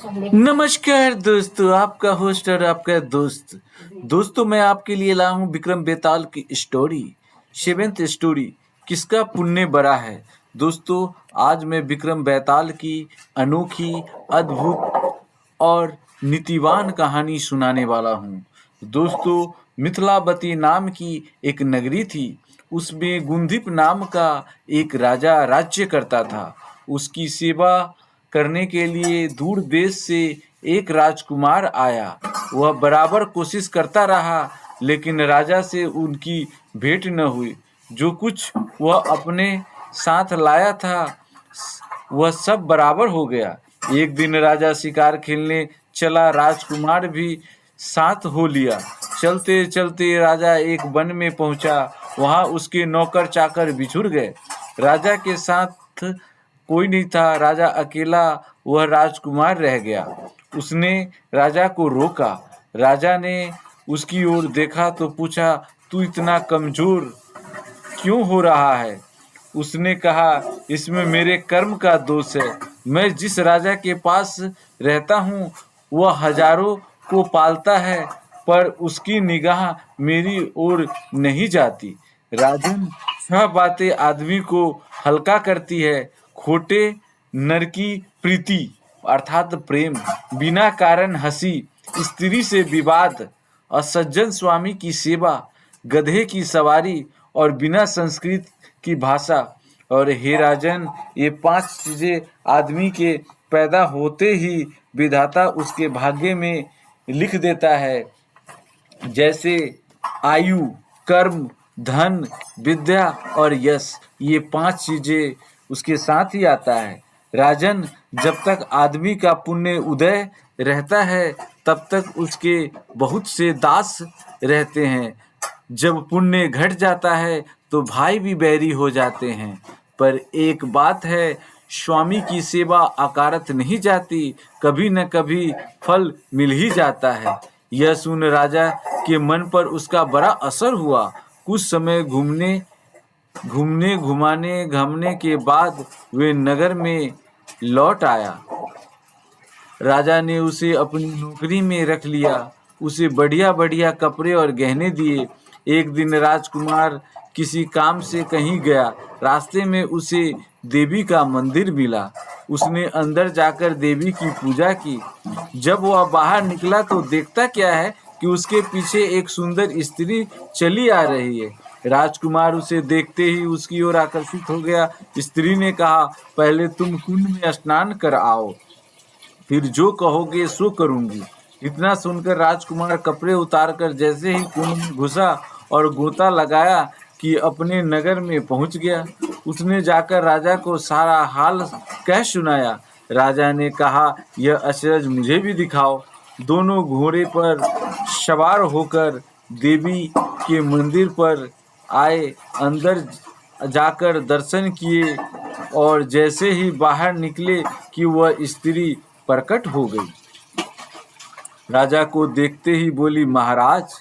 नमस्कार दोस्तों, आपका होस्ट और आपका दोस्त। दोस्तों, मैं आपके लिए लाया हूँ विक्रम बेताल की स्टोरी, सेवेंथ स्टोरी, किसका पुण्य बड़ा है। दोस्तों, आज मैं विक्रम बेताल की अनोखी, अद्भुत और नीतिवान कहानी सुनाने वाला हूँ। दोस्तों, मिथिलावती नाम की एक नगरी थी। उसमें गुंधिप नाम का एक राजा राज्य करता था। उसकी सेवा करने के लिए दूर देश से एक राजकुमार आया। वह बराबर कोशिश करता रहा, लेकिन राजा से उनकी भेंट न हुई। जो कुछ वह अपने साथ लाया था वह सब बराबर हो गया। एक दिन राजा शिकार खेलने चला, राजकुमार भी साथ हो लिया। चलते चलते राजा एक वन में पहुंचा। वहां उसके नौकर चाकर बिछुड़ गए। राजा के साथ कोई नहीं था। राजा अकेला, वह राजकुमार रह गया। उसने राजा को रोका। राजा ने उसकी ओर देखा तो पूछा, तू इतना कमजोर क्यों हो रहा है? उसने कहा, इसमें मेरे कर्म का दोष है। मैं जिस राजा के पास रहता हूँ वह हजारों को पालता है, पर उसकी निगाह मेरी ओर नहीं जाती। राजन, यह बातें आदमी को हल्का करती है। खोटे नर की प्रीति अर्थात प्रेम, बिना कारण हंसी, स्त्री से विवाद, असज्जन स्वामी की सेवा, गधे की सवारी और बिना संस्कृत की भाषा। और हे राजन, ये 5 चीजें आदमी के पैदा होते ही विधाता उसके भाग्य में लिख देता है। जैसे आयु, कर्म, धन, विद्या और यश। ये 5 चीजें उसके साथ ही आता है। राजन, जब तक आदमी का पुण्य उदय रहता है तब तक उसके बहुत से दास रहते हैं। जब पुण्य घट जाता है तो भाई भी बैरी हो जाते हैं। पर एक बात है, स्वामी की सेवा अकारत नहीं जाती, कभी न कभी फल मिल ही जाता है। यह सुन राजा के मन पर उसका बड़ा असर हुआ। कुछ समय घूमने घुमाने घामने के बाद वे नगर में लौट आया। राजा ने उसे अपनी नौकरी में रख लिया। उसे बढ़िया बढ़िया कपड़े और गहने दिए। एक दिन राजकुमार किसी काम से कहीं गया। रास्ते में उसे देवी का मंदिर मिला। उसने अंदर जाकर देवी की पूजा की। जब वह बाहर निकला तो देखता क्या है कि उसके पीछे एक सुंदर स्त्री चली आ रही है। राजकुमार उसे देखते ही उसकी ओर आकर्षित हो गया। स्त्री ने कहा, पहले तुम कुंड में स्नान कर आओ, फिर जो कहोगे सो करूंगी। इतना सुनकर राजकुमार कपड़े उतारकर जैसे ही कुंड में घुसा और गोता लगाया कि अपने नगर में पहुंच गया। उसने जाकर राजा को सारा हाल कह सुनाया। राजा ने कहा, यह अचरज मुझे भी दिखाओ। दोनों घोड़े पर सवार होकर देवी के मंदिर पर आए। अंदर जाकर दर्शन किए और जैसे ही बाहर निकले कि वह स्त्री प्रकट हो गई। राजा को देखते ही बोली, महाराज,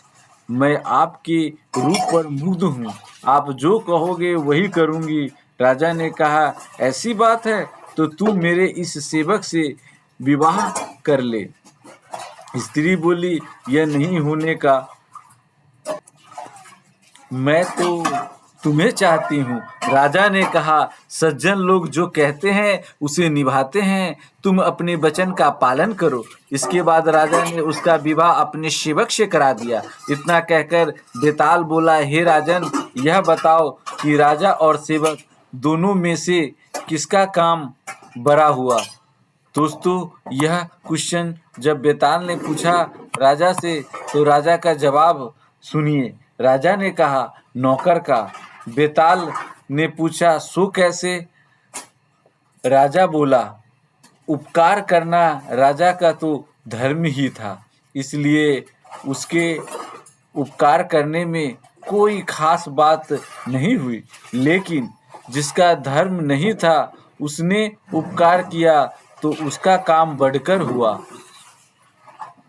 मैं आपके रूप पर मुग्ध हूँ। आप जो कहोगे वही करूँगी। राजा ने कहा, ऐसी बात है तो तू मेरे इस सेवक से विवाह कर ले। स्त्री बोली, यह नहीं होने का। मैं तो तुम्हें चाहती हूँ। राजा ने कहा, सज्जन लोग जो कहते हैं उसे निभाते हैं। तुम अपने वचन का पालन करो। इसके बाद राजा ने उसका विवाह अपने सेवक से करा दिया। इतना कहकर बेताल बोला, हे राजन, यह बताओ कि राजा और सेवक दोनों में से किसका काम बड़ा हुआ। दोस्तों, यह क्वेश्चन जब बेताल ने पूछा राजा से तो राजा का जवाब सुनिए। राजा ने कहा, नौकर का। बेताल ने पूछा, सो कैसे? राजा बोला, उपकार करना राजा का तो धर्म ही था, इसलिए उसके उपकार करने में कोई खास बात नहीं हुई। लेकिन जिसका धर्म नहीं था उसने उपकार किया तो उसका काम बढ़कर हुआ।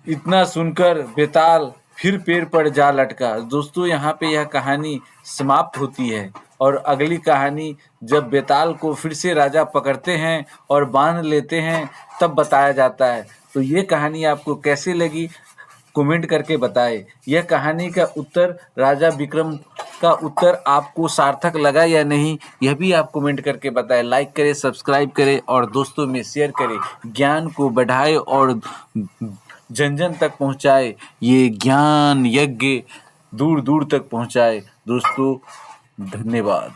इतना सुनकर बेताल फिर पेड़ पर जा लटका। दोस्तों, यहाँ पे यह कहानी समाप्त होती है और अगली कहानी जब बेताल को फिर से राजा पकड़ते हैं और बांध लेते हैं तब बताया जाता है। तो ये कहानी आपको कैसी लगी कमेंट करके बताएं। यह कहानी का उत्तर राजा विक्रम का उत्तर आपको सार्थक लगा या नहीं, यह भी आप कमेंट करके बताएं। लाइक करें, सब्सक्राइब करें और दोस्तों में शेयर करें। ज्ञान को बढ़ाए और जन जन तक पहुंचाए। ये ज्ञान यज्ञ दूर दूर तक पहुंचाए। दोस्तों धन्यवाद।